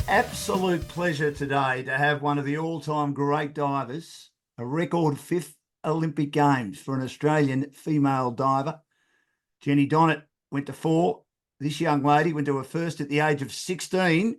Absolute pleasure today to have one of the all-time great divers, a record fifth Olympic Games for an Australian female diver. Jenny Donnett went to four. This young lady went to her first at the age of 16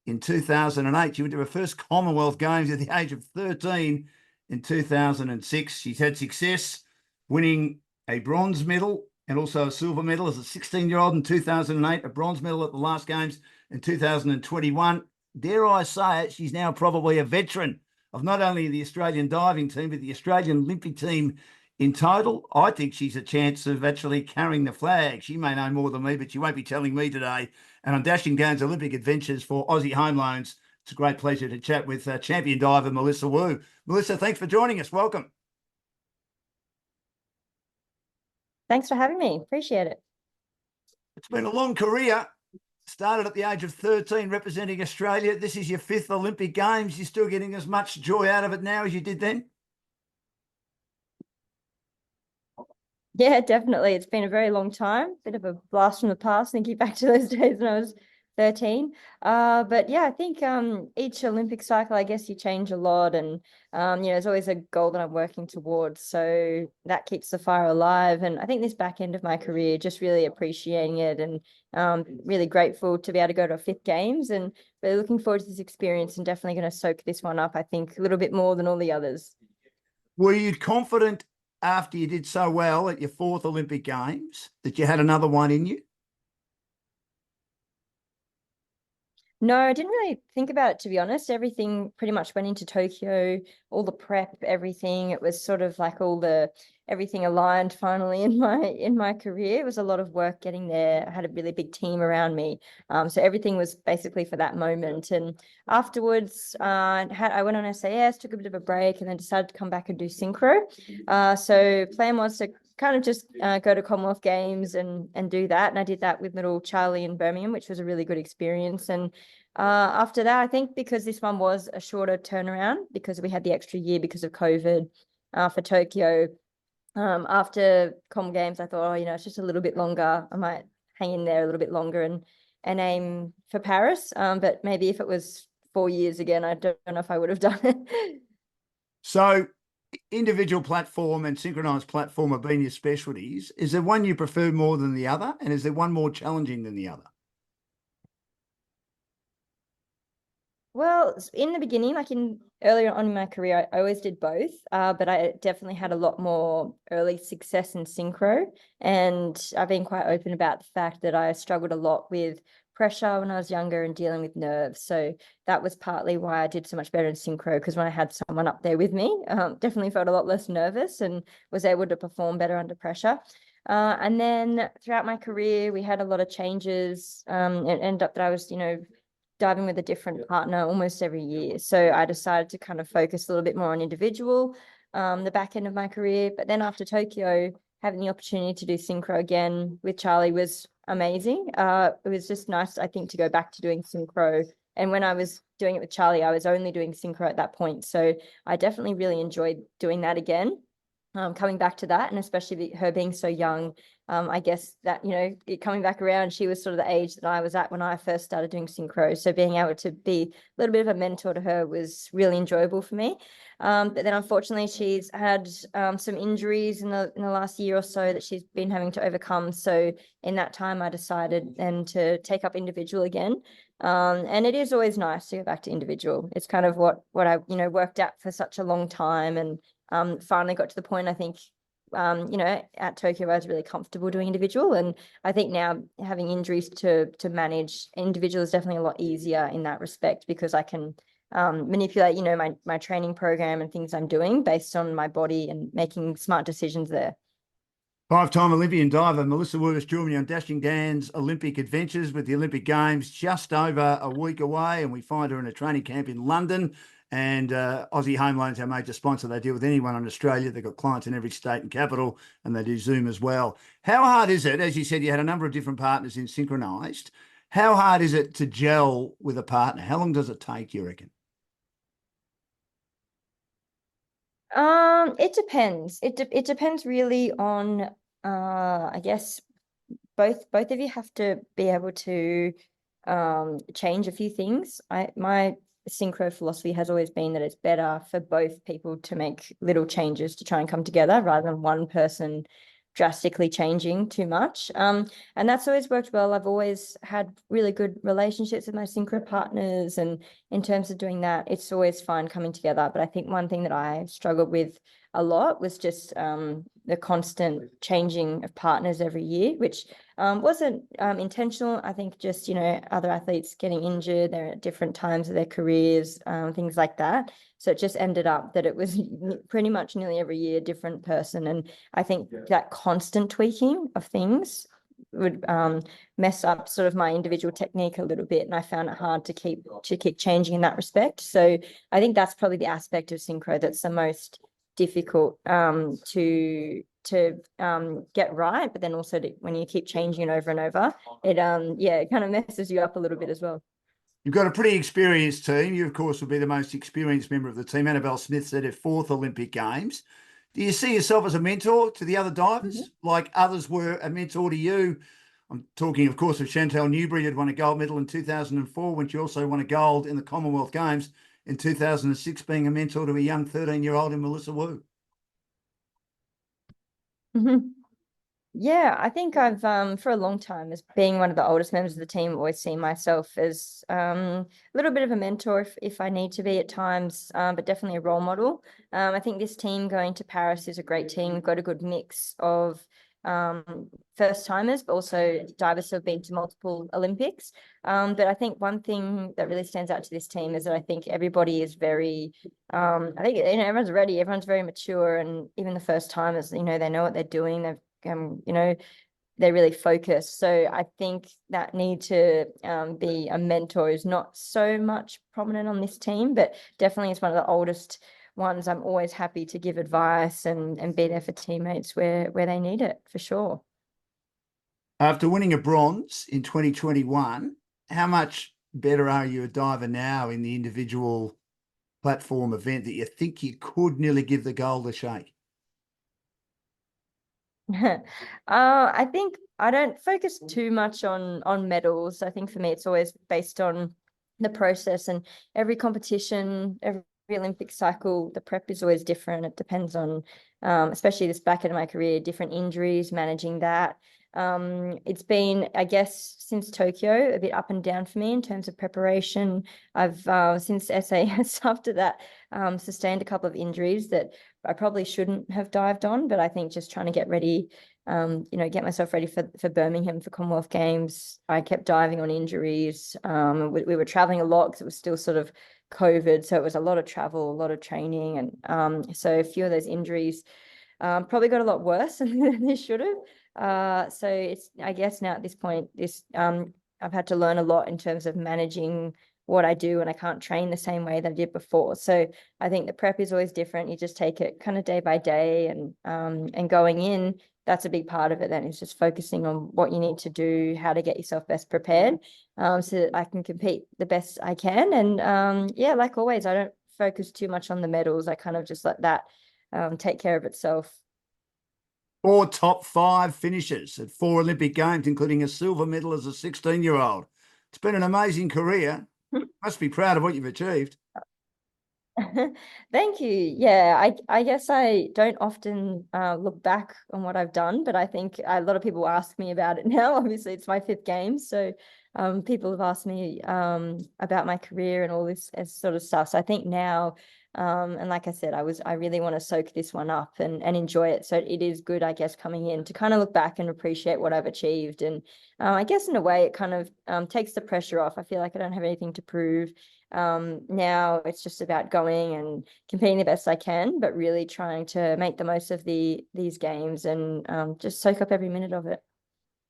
in 2008. She went to her first Commonwealth Games at the age of 13 in 2006. She's had success winning a bronze medal and also a silver medal as a 16-year-old in 2008, a bronze medal at the last Games in 2021. Dare I say it, she's now probably a veteran of not only the Australian diving team, but the Australian Olympic team in total. I think she's a chance of actually carrying the flag. She may know more than me, but she won't be telling me today. And on Dashing Down's Olympic Adventures for Aussie Home Loans, it's a great pleasure to chat with champion diver Melissa Wu. Melissa, thanks for joining us. Welcome. Thanks for having me. Appreciate it. It's been a long career. Started at the age of 13 representing Australia. This is your fifth Olympic Games. You're still getting as much joy out of it now as you did then? Yeah, definitely. It's been a very long time. Bit of a blast from the past, thinking back to those days when I was 13. But yeah, I think each Olympic cycle, I guess you change a lot, and there's always a goal that I'm working towards. So that keeps the fire alive. And I think this back end of my career, just really appreciating it, and really grateful to be able to go to a fifth Games, and really looking forward to this experience, and definitely going to soak this one up, I think, a little bit more than all the others. Were you confident after you did so well at your fourth Olympic Games that you had another one in you? No, I didn't really think about it, to be honest. Everything pretty much went into Tokyo, all the prep, everything. It was sort of like everything aligned finally in my career. It was a lot of work getting there. I had a really big team around me. So everything was basically for that moment. And afterwards, I went on SAS, took a bit of a break, and then decided to come back and do synchro. So plan was to kind of just go to Commonwealth Games and do that. And I did that with little Charlie in Birmingham, which was a really good experience. And after that, I think because this one was a shorter turnaround, because we had the extra year because of COVID for Tokyo, after Com Games, I thought, it's just a little bit longer. I might hang in there a little bit longer and aim for Paris. But maybe if it was 4 years again, I don't know if I would have done it. So individual platform and synchronized platform have been your specialties. Is there one you prefer more than the other? And is there one more challenging than the other? Well, in the beginning, like earlier on in my career, I always did both, but I definitely had a lot more early success in synchro. And I've been quite open about the fact that I struggled a lot with pressure when I was younger and dealing with nerves. So that was partly why I did so much better in synchro, because when I had someone up there with me, definitely felt a lot less nervous and was able to perform better under pressure. And then throughout my career, we had a lot of changes. It ended up that I was, diving with a different partner almost every year. So I decided to kind of focus a little bit more on individual, the back end of my career. But then after Tokyo, having the opportunity to do synchro again with Charlie was amazing. It was just nice, I think, to go back to doing synchro. And when I was doing it with Charlie, I was only doing synchro at that point. So I definitely really enjoyed doing that again. Coming back to that, and especially her being so young, I guess that, coming back around, she was sort of the age that I was at when I first started doing synchro. So being able to be a little bit of a mentor to her was really enjoyable for me. But then unfortunately, she's had some injuries in the last year or so that she's been having to overcome. So in that time, I decided then to take up individual again. And it is always nice to go back to individual. It's kind of what I worked at for such a long time, and finally got to the point, I think, at Tokyo, I was really comfortable doing individual. And I think now having injuries to manage individual is definitely a lot easier in that respect, because I can manipulate, my training program and things I'm doing based on my body and making smart decisions there. Five-time Olympian diver Melissa Wu is joining me on Dashing Dan's Olympic Adventures, with the Olympic Games just over a week away, and we find her in a training camp in London. And Aussie Home Loans, our major sponsor, they deal with anyone in Australia. They've got clients in every state and capital, and they do Zoom as well. How hard is it? As you said, you had a number of different partners in synchronized. How hard is it to gel with a partner? How long does it take, you reckon? It depends. It depends really on I guess both of you have to be able to change a few things. My synchro philosophy has always been that it's better for both people to make little changes to try and come together rather than one person drastically changing too much. And that's always worked well. I've always had really good relationships with my synchro partners, and in terms of doing that, it's always fun coming together. But I think one thing that I struggled with a lot was just the constant changing of partners every year, which wasn't intentional. I think just, you know, other athletes getting injured, they're at different times of their careers, things like that. So it just ended up that it was pretty much nearly every year, a different person. And I think that constant tweaking of things would mess up sort of my individual technique a little bit. And I found it hard to keep changing in that respect. So I think that's probably the aspect of synchro that's the most difficult to get right, but then also when you keep changing it over and over, it it kind of messes you up a little bit as well. You've got a pretty experienced team. You, of course, will be the most experienced member of the team. Annabelle Smith's at her 4th Olympic Games. Do you see yourself as a mentor to the other divers, like others were a mentor to you? I'm talking, of course, of Chantal Newbury, who'd won a gold medal in 2004, when she also won a gold in the Commonwealth Games in 2006, being a mentor to a young 13-year-old in Melissa Wu. Yeah, I think I've for a long time, as being one of the oldest members of the team, always seen myself as a little bit of a mentor if I need to be at times, but definitely a role model. I think this team going to Paris is a great team. We've got a good mix of first timers, but also divers who have been to multiple Olympics. But I think one thing that really stands out to this team is that I think everybody is very, I think, you know, everyone's ready, everyone's very mature, and even the first timers, you know, they know what they're doing. They've you know, they're really focused. So I think that need to be a mentor is not so much prominent on this team, but definitely as one of the oldest ones, I'm always happy to give advice and be there for teammates where they need it, for sure. After winning a bronze in 2021, how much better are you a diver now in the individual platform event that you think you could nearly give the gold a shake? I think I don't focus too much on medals. I think for me, it's always based on the process, and every competition, every Olympic cycle, the prep is always different. It depends on, especially this back end of my career, different injuries, managing that. It's been, I guess, since Tokyo, a bit up and down for me in terms of preparation. I've since SAS after that sustained a couple of injuries that I probably shouldn't have dived on, but I think just trying to get ready, you know, get myself ready for Birmingham for Commonwealth Games. I kept diving on injuries. We were traveling a lot because it was still sort of COVID, so it was a lot of travel, a lot of training, and so a few of those injuries probably got a lot worse than they should have. So it's, I guess now at this point, I've had to learn a lot in terms of managing what I do, and I can't train the same way that I did before. So I think the prep is always different. You just take it kind of day by day, and going in, that's a big part of it. Then is just focusing on what you need to do, how to get yourself best prepared, so that I can compete the best I can. And yeah, like always, I don't focus too much on the medals. I kind of just let that take care of itself. 4 top 5 finishes at 4 Olympic Games, including a silver medal as a 16-year-old. It's been an amazing career. Must be proud of what you've achieved. Thank you. Yeah, I guess I don't often look back on what I've done, but I think a lot of people ask me about it now. Obviously, it's my 5th Games, so people have asked me about my career and all this sort of stuff. So I think now, and like I said, I really want to soak this one up and enjoy it. So it is good, I guess, coming in to kind of look back and appreciate what I've achieved. And I guess in a way, it kind of takes the pressure off. I feel like I don't have anything to prove. Now it's just about going and competing the best I can, but really trying to make the most of these games and just soak up every minute of it.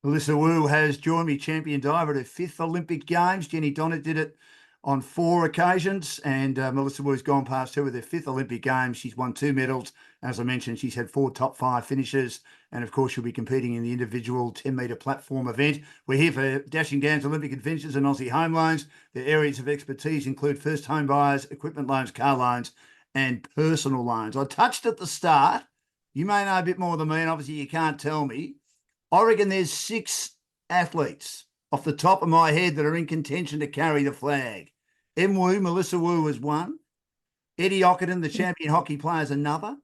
Melissa Wu has joined me, champion diver at her 5th Olympic Games. Jenny Donnett did it on 4 occasions, and Melissa Wu's gone past her with her 5th Olympic Games. She's won 2 medals. As I mentioned, she's had 4 top 5 finishes, and of course she'll be competing in the individual 10-metre platform event. We're here for Dashing Gowns Olympic Adventures and Aussie Home Loans. Their areas of expertise include first home buyers, equipment loans, car loans, and personal loans. I touched at the start. You may know a bit more than me, and obviously you can't tell me. I reckon there's 6 athletes off the top of my head that are in contention to carry the flag. Em Wu, Melissa Wu is one. Eddie Ockerton, the champion hockey player, is another.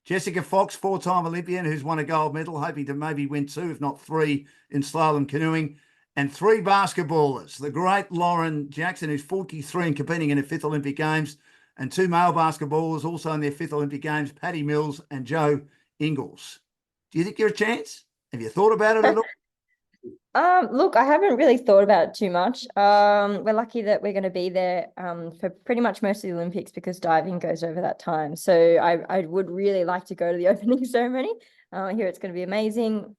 Jessica Fox, four-time Olympian, who's won a gold medal, hoping to maybe win two, if not three, in slalom canoeing. And three basketballers, the great Lauren Jackson, who's 43 and competing in her fifth Olympic Games, and two male basketballers also in their fifth Olympic Games, Paddy Mills and Joe Ingles. Do you think you're a chance? Have you thought about it at all? Look, I haven't really thought about it too much. We're lucky that we're going to be there for pretty much most of the Olympics because diving goes over that time. So I would really like to go to the opening ceremony. I hear it's going to be amazing,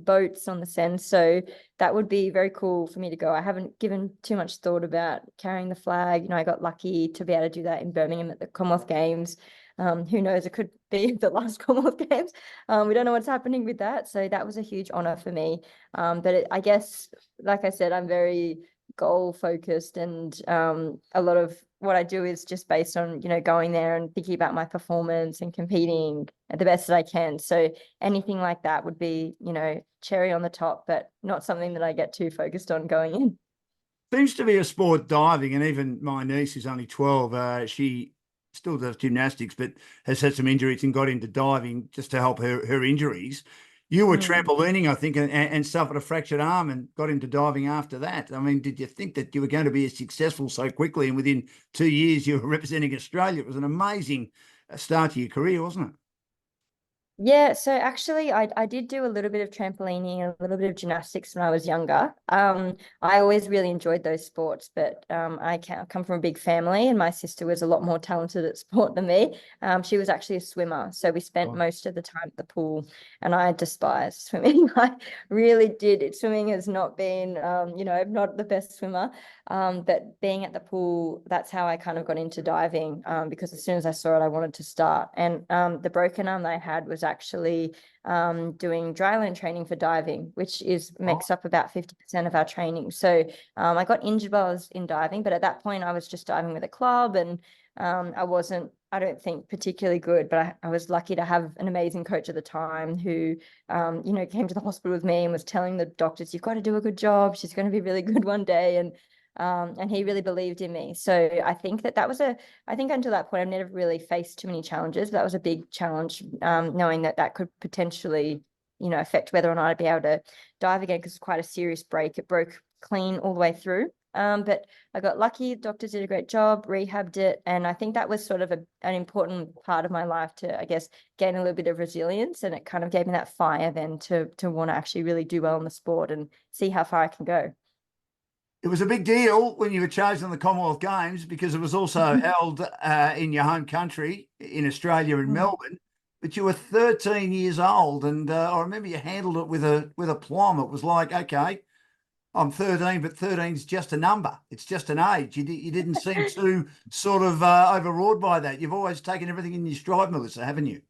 boats on the Seine. So that would be very cool for me to go. I haven't given too much thought about carrying the flag. You know, I got lucky to be able to do that in Birmingham at the Commonwealth Games. Who knows, it could be the last Commonwealth Games. We don't know what's happening with that. So that was a huge honor for me. But I guess, like I said, I'm very goal focused, and a lot of what I do is just based on, you know, going there and thinking about my performance and competing at the best that I can. So anything like that would be, you know, cherry on the top, but not something that I get too focused on going in. Seems to be a sport, diving, and even my niece is only 12. She still does gymnastics, but has had some injuries and got into diving just to help her injuries. You were trampolining, I think, and suffered a fractured arm and got into diving after that. I mean, did you think that you were going to be as successful so quickly, and within 2 years you were representing Australia? It was an amazing start to your career, wasn't it? Yeah, so actually I did do a little bit of trampolining and a little bit of gymnastics when I was younger. I always really enjoyed those sports, but I come from a big family, and my sister was a lot more talented at sport than me. She was actually a swimmer, so we spent most of the time at the pool, and I despise swimming. I really did. Swimming has not been, you know, I'm not the best swimmer. But being at the pool, that's how I kind of got into diving, because as soon as I saw it, I wanted to start. And the broken arm that I had was actually doing dryland training for diving, which makes up about 50% of our training. So I got injured while I was in diving, but at that point I was just diving with a club, and I wasn't, I don't think, particularly good, but I was lucky to have an amazing coach at the time who, you know, came to the hospital with me and was telling the doctors, you've got to do a good job. She's going to be really good one day. And he really believed in me. So I think that was I think until that point, I've never really faced too many challenges, but that was a big challenge, knowing that could potentially, you know, affect whether or not I'd be able to dive again, because it's quite a serious break. It broke clean all the way through. But I got lucky. Doctors did a great job, rehabbed it. And I think that was sort of an important part of my life to, I guess, gain a little bit of resilience. And it kind of gave me that fire then to want to actually really do well in the sport and see how far I can go. It was a big deal when you were chosen the Commonwealth Games because it was also held in your home country in Australia, in Melbourne. But you were 13 years old, and I remember you handled it with a plum. It was like, okay, I'm 13, but 13 is just a number. It's just an age. You didn't seem too sort of overawed by that. You've always taken everything in your stride, Melissa, haven't you?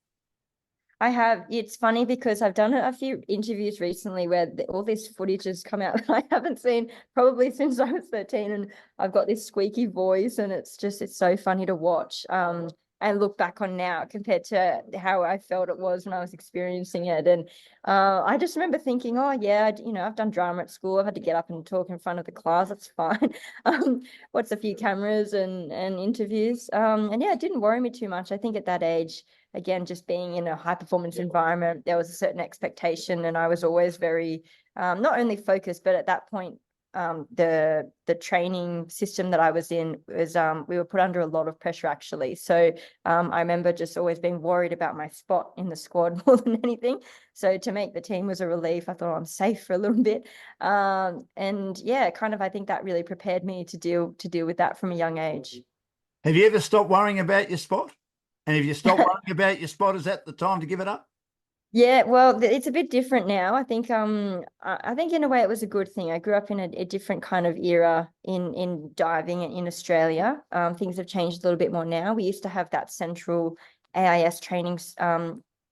I have. It's funny because I've done a few interviews recently where all this footage has come out that I haven't seen probably since I was 13, and I've got this squeaky voice, and it's so funny to watch and look back on now compared to how I felt it was when I was experiencing it. And I just remember thinking, oh yeah, you know, I've done drama at school. I've had to get up and talk in front of the class. That's fine. What's a few cameras and interviews? And yeah, it didn't worry me too much. I think at that age, again, just being in a high performance environment, there was a certain expectation, and I was always very not only focused, but at that point, the training system that I was in was we were put under a lot of pressure actually. So I remember just always being worried about my spot in the squad more than anything. So to make the team was a relief. I thought, oh, I'm safe for a little bit. And yeah, kind of, I think that really prepared me to deal with that from a young age. Have you ever stopped worrying about your spot? And if you stop worrying about your spot, is that the time to give it up? Yeah, well, it's a bit different now. I think in a way it was a good thing. I grew up in a different kind of era in diving in Australia. Things have changed a little bit more now. We used to have that central AIS training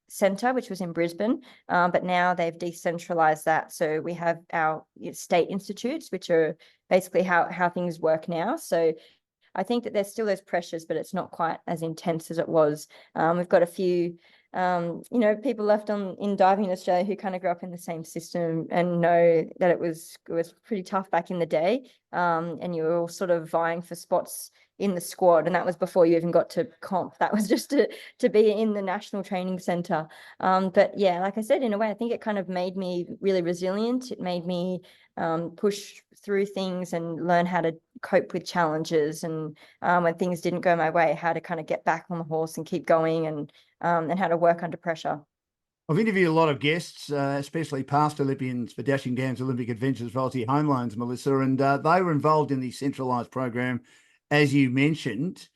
center, which was in Brisbane, but now they've decentralized that. So we have our state institutes, which are basically how things work now. So I think that there's still those pressures, but it's not quite as intense as it was. We've got a few people left in diving in Australia who kind of grew up in the same system and know that it was pretty tough back in the day. And you were all sort of vying for spots in the squad, and that was before you even got to comp. That was just to be in the national training center. But yeah, like I said, in a way, I think it kind of made me really resilient. It made me push through things and learn how to cope with challenges, and when things didn't go my way, how to kind of get back on the horse and keep going, and how to work under pressure. I've interviewed a lot of guests, especially past Olympians for Dashing Gams Olympic Adventures for Aussie Home Loans, Melissa, and they were involved in the centralised program, as you mentioned.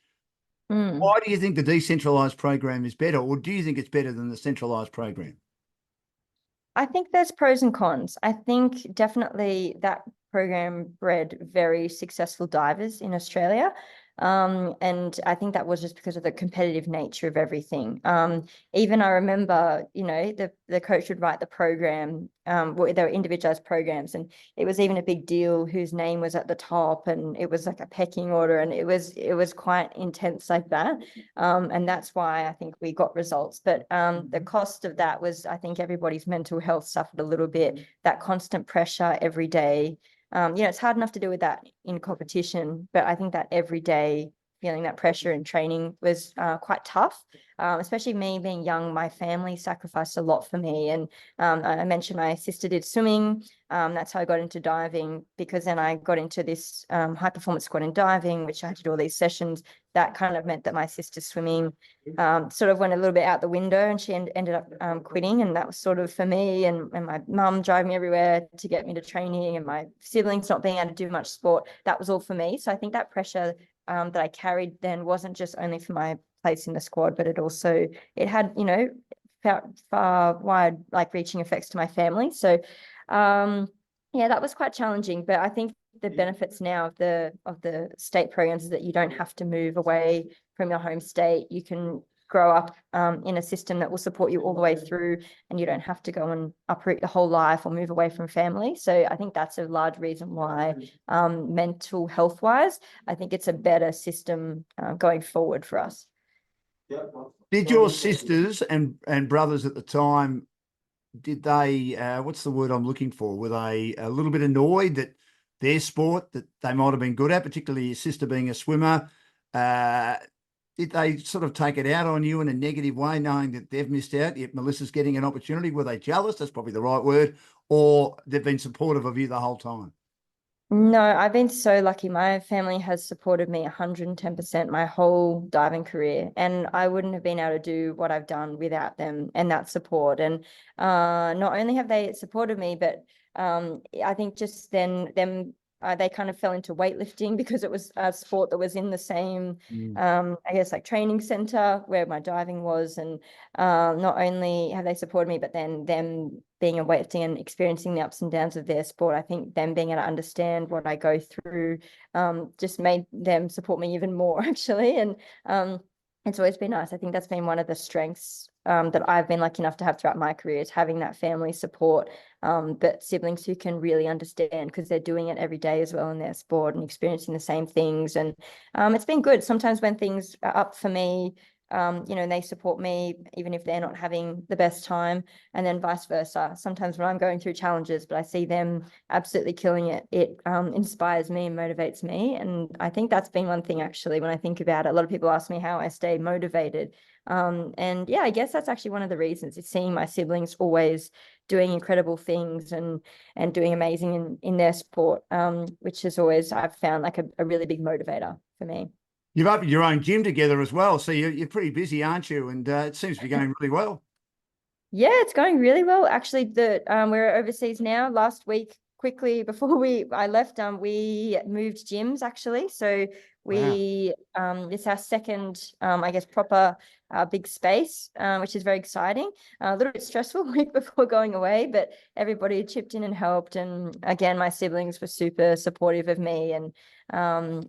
Why do you think the decentralised program is better, or do you think it's better than the centralised program? I think there's pros and cons. I think definitely that program bred very successful divers in Australia. And I think that was just because of the competitive nature of everything. Even I remember, the coach would write the program, there were individualized programs, and it was even a big deal whose name was at the top, and it was like a pecking order, and it was quite intense like that. And that's why I think we got results. But the cost of that was, I think everybody's mental health suffered a little bit, that constant pressure every day. It's hard enough to deal with that in competition, but I think that every day feeling that pressure in training was quite tough, especially me being young. My family sacrificed a lot for me. And I mentioned my sister did swimming. That's how I got into diving, because then I got into this high performance squad in diving, which I had to do all these sessions. That kind of meant that my sister's swimming sort of went a little bit out the window, and she ended up quitting. And that was sort of for me, and my mum driving me everywhere to get me to training, and my siblings not being able to do much sport. That was all for me. So I think that pressure that I carried then wasn't just only for my place in the squad, but it had, far wide, like reaching effects to my family. So yeah, that was quite challenging. But I think the benefits now of the state programs is that you don't have to move away from your home state. You can grow up in a system that will support you all the way through, and you don't have to go and uproot your whole life or move away from family. So I think that's a large reason why mental health wise, I think it's a better system going forward for us. Did your sisters and brothers at the time, did they, what's the word I'm looking for? Were they a little bit annoyed that their sport that they might have been good at, particularly your sister being a swimmer, did they sort of take it out on you in a negative way, knowing that they've missed out, yet Melissa's getting an opportunity? Were they jealous? That's probably the right word. Or they've been supportive of you the whole time? No, I've been so lucky. My family has supported me 110% my whole diving career, and I wouldn't have been able to do what I've done without them and that support. And not only have they supported me, but I think just then they kind of fell into weightlifting because it was a sport that was in the same, I guess, like training center where my diving was. And not only have they supported me, but then them being in weightlifting and experiencing the ups and downs of their sport, I think them being able to understand what I go through just made them support me even more, actually. And it's always been nice. I think that's been one of the strengths that I've been lucky enough to have throughout my career, is having that family support, but siblings who can really understand, because they're doing it every day as well in their sport and experiencing the same things. And it's been good. Sometimes when things are up for me, and they support me even if they're not having the best time, and then vice versa. Sometimes when I'm going through challenges, but I see them absolutely killing it, it inspires me and motivates me. And I think that's been one thing, actually, when I think about it. A lot of people ask me how I stay motivated. And yeah, I guess that's actually one of the reasons, is seeing my siblings always doing incredible things and doing amazing in their sport, which is always, I've found, like a really big motivator for me. You've opened your own gym together as well, so you're pretty busy, aren't you? And it seems to be going really well. Yeah, it's going really well. Actually, we're overseas now. Last week, quickly before I left, we moved gyms, actually. So it's our second, I guess, proper big space, which is very exciting. A little bit stressful week before going away, but everybody chipped in and helped. And again, my siblings were super supportive of me. And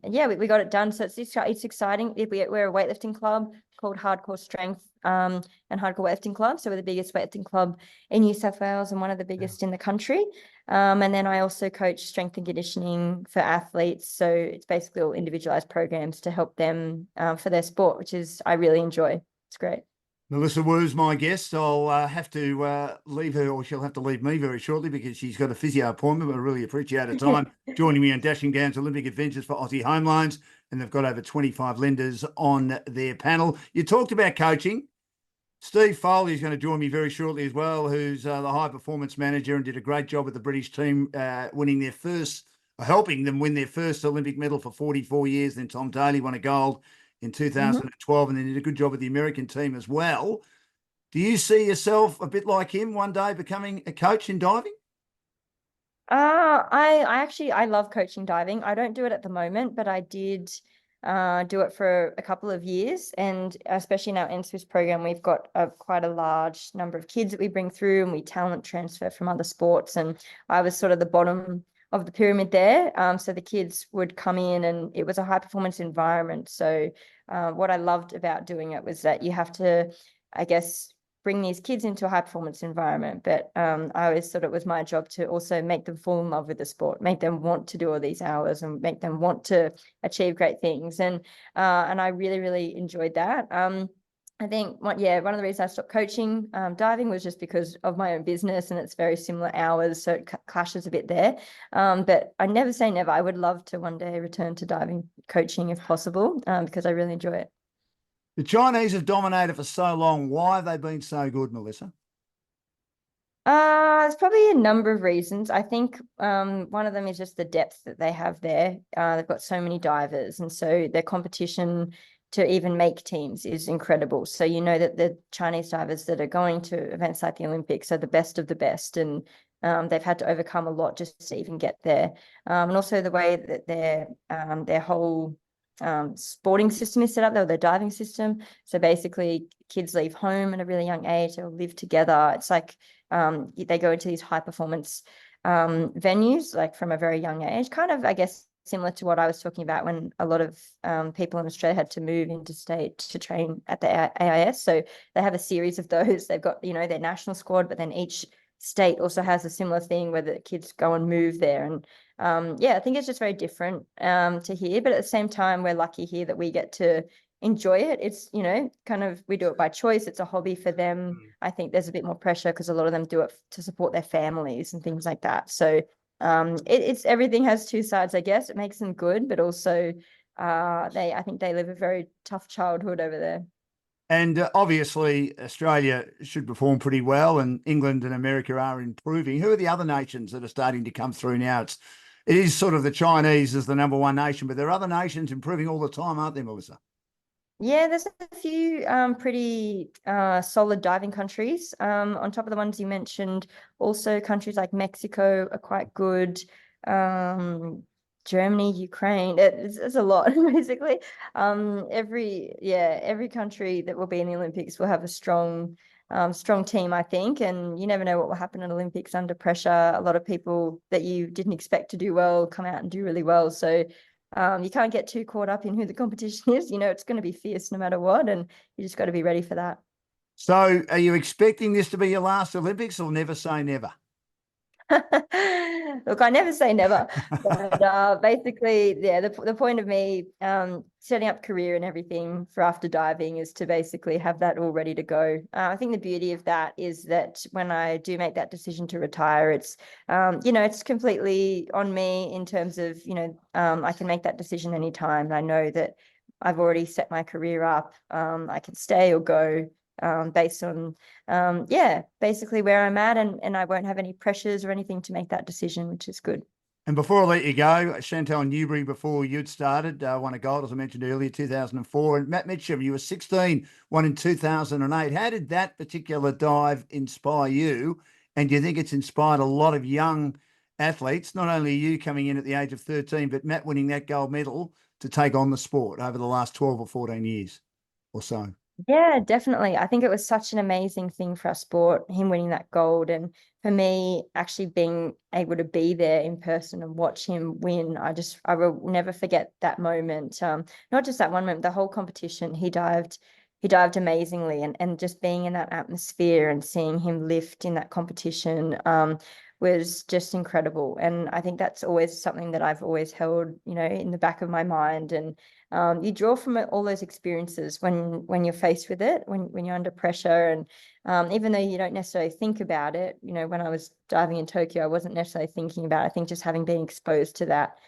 yeah, we got it done. So it's exciting. We're a weightlifting club called Hardcore Strength and Hardcore Weightlifting Club. So we're the biggest weightlifting club in New South Wales and one of the biggest in the country. And then I also coach strength and conditioning for athletes. So it's basically all individualized programs to help them for their sport, which I really enjoy. It's great. Melissa Wu's my guest. I'll have to leave her, or she'll have to leave me very shortly because she's got a physio appointment. But I really appreciate her time joining me on Dashing Down's Olympic Adventures for Aussie Home Loans. And they've got over 25 lenders on their panel. You talked about coaching. Steve Foley is going to join me very shortly as well, who's the high performance manager and did a great job with the British team, winning their first, helping them win their first Olympic medal for 44 years. Then Tom Daley won a gold in 2012, and then did a good job with the American team as well. Do you see yourself a bit like him one day becoming a coach in diving? I love coaching diving. I don't do it at the moment, but I did do it for a couple of years, and especially in our NSWIS program, we've got quite a large number of kids that we bring through, and we talent transfer from other sports. And I was sort of the bottom of the pyramid there. So the kids would come in, and it was a high performance environment. So what I loved about doing it was that you have to, I guess, bring these kids into a high performance environment. But I always thought it was my job to also make them fall in love with the sport, make them want to do all these hours and make them want to achieve great things. And I really, really enjoyed that. I think one of the reasons I stopped coaching diving was just because of my own business, and it's very similar hours, so it clashes a bit there. But I never say never. I would love to one day return to diving coaching if possible, because I really enjoy it. The Chinese have dominated for so long. Why have they been so good, Melissa? There's probably a number of reasons. I think one of them is just the depth that they have there. They've got so many divers, and so their competition to even make teams is incredible. So you know that the Chinese divers that are going to events like the Olympics are the best of the best, and they've had to overcome a lot just to even get there. And also the way that their whole sporting system is set up, their diving system. So basically, kids leave home at a really young age, they'll live together. It's like they go into these high performance venues like from a very young age, kind of, I guess, similar to what I was talking about when a lot of people in Australia had to move interstate to train at the AIS. So they have a series of those. They've got, their national squad, but then each state also has a similar thing where the kids go and move there. And I think it's just very different to here. But at the same time, we're lucky here that we get to enjoy it. It's, kind of, we do it by choice. It's a hobby for them. I think there's a bit more pressure because a lot of them do it to support their families and things like that. So it's everything has two sides, I guess. It makes them good, but also I think they live a very tough childhood over there. And obviously, Australia should perform pretty well, and England and America are improving. Who are the other nations that are starting to come through now? It is sort of the Chinese as the number one nation, but there are other nations improving all the time, aren't there, Melissa? Yeah, there's a few pretty solid diving countries. On top of the ones you mentioned, also countries like Mexico are quite good. Germany, Ukraine, it's a lot basically. Every country that will be in the Olympics will have a strong team, I think. And you never know what will happen in Olympics under pressure. A lot of people that you didn't expect to do well come out and do really well. So you can't get too caught up in who the competition is. It's going to be fierce no matter what, and you just got to be ready for that. So are you expecting this to be your last Olympics, or never say never? Look, I never say never, but basically, yeah, the point of me setting up career and everything for after diving is to basically have that all ready to go. I think the beauty of that is that when I do make that decision to retire, it's it's completely on me in terms of I can make that decision anytime. I know that I've already set my career up. I can stay or go based on basically where I'm at, and I won't have any pressures or anything to make that decision, which is good. And before I let you go, Chantal Newbury, before you'd started, won a gold, as I mentioned earlier, 2004. And Matt Mitchell, you were 16, won in 2008. How did that particular dive inspire you? And do you think it's inspired a lot of young athletes, not only you coming in at the age of 13, but Matt winning that gold medal to take on the sport over the last 12 or 14 years or so? Yeah, definitely. I think it was such an amazing thing for our sport, him winning that gold. And for me, actually being able to be there in person and watch him win, I will never forget that moment. Not just that one moment, the whole competition. He dived amazingly, and just being in that atmosphere and seeing him lift in that competition was just incredible. And I think that's always something that I've always held, in the back of my mind. And you draw from all those experiences when you're faced with it, when you're under pressure. And even though you don't necessarily think about it, when I was diving in Tokyo, I wasn't necessarily thinking about it. I think just having been exposed to that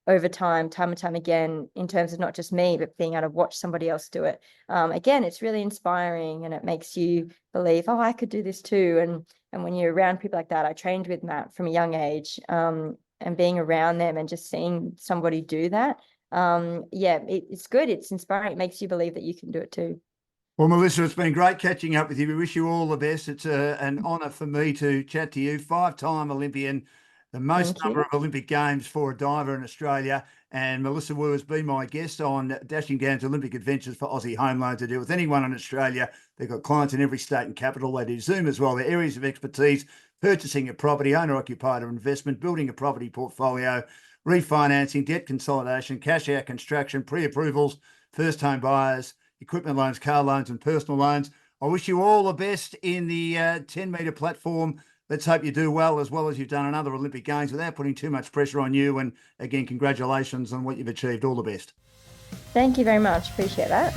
over time and time again, in terms of not just me, but being able to watch somebody else do it. Again, it's really inspiring, and it makes you believe, oh, I could do this too. And when you're around people like that, I trained with Matt from a young age, and being around them and just seeing somebody do that. It's good. It's inspiring. It makes you believe that you can do it too. Well, Melissa, it's been great catching up with you. We wish you all the best. It's an honour for me to chat to you, 5-time Olympian, the most Thank number you. of Olympic Games for a diver in Australia. And Melissa Wu has been my guest on Dashing Down's Olympic Adventures for Aussie Home Loans. To deal with anyone in Australia. They've got clients in every state and capital. They do Zoom as well. Their areas of expertise: purchasing a property, owner-occupied or investment, building a property portfolio, refinancing, debt consolidation, cash out construction, pre-approvals, first home buyers, equipment loans, car loans and personal loans. I wish you all the best in the 10-metre platform. Let's hope you do well as you've done in other Olympic Games without putting too much pressure on you. And again, congratulations on what you've achieved. All the best. Thank you very much. Appreciate that.